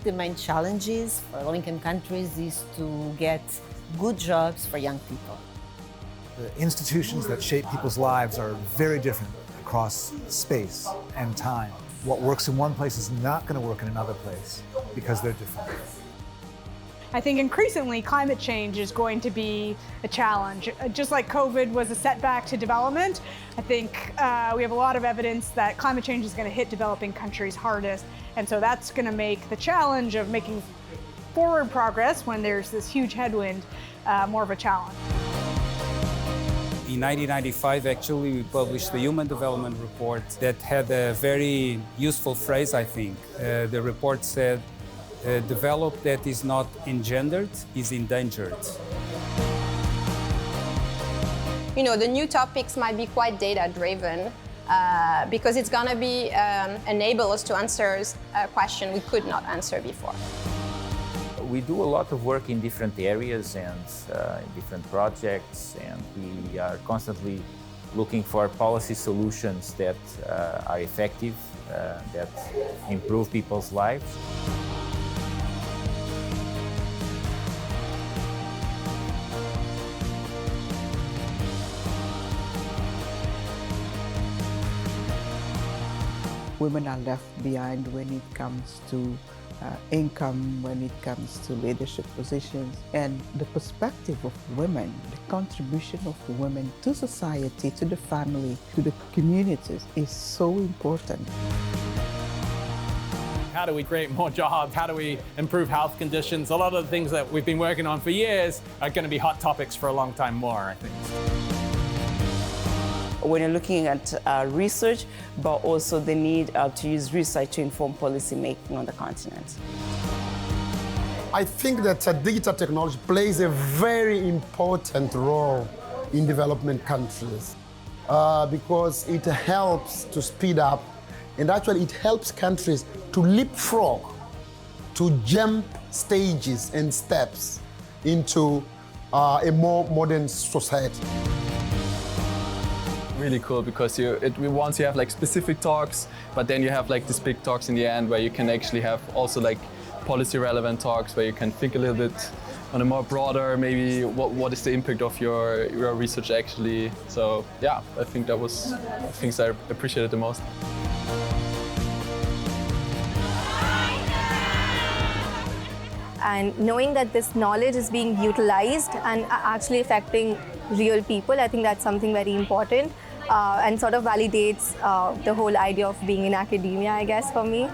the main challenges for low-income countries is to get good jobs for young people. The institutions that shape people's lives are very different across space and time. What works in one place is not going to work in another place because they're different. I think increasingly climate change is going to be a challenge. Just like COVID was a setback to development, I think we have a lot of evidence that climate change is going to hit developing countries hardest. And so that's going to make the challenge of making forward progress when there's this huge headwind more of a challenge. In 1995, actually, we published the Human Development Report that had a very useful phrase, I think. The report said, develop that is not engendered is endangered. You know, the new topics might be quite data-driven because it's going to be enable us to answer a question we could not answer before. We do a lot of work in different areas and in different projects, and we are constantly looking for policy solutions that are effective, that improve people's lives. Women are left behind when it comes to income, when it comes to leadership positions, and the perspective of women, the contribution of women to society, to the family, to the communities is so important. How do we create more jobs? How do we improve health conditions? A lot of the things that we've been working on for years are going to be hot topics for a long time more, I think. When you're looking at research, but also the need to use research to inform policy making on the continent. I think that digital technology plays a very important role in development countries because it helps to speed up, and actually it helps countries to leapfrog, to jump stages and steps into a more modern society. Really cool because once you have like specific talks, but then you have like these big talks in the end where you can actually have also like policy relevant talks where you can think a little bit on a more broader, maybe what is the impact of your research actually. So yeah, I think that was things I appreciated the most. And knowing that this knowledge is being utilized and actually affecting real people, I think that's something very important and sort of validates the whole idea of being in academia, I guess, for me.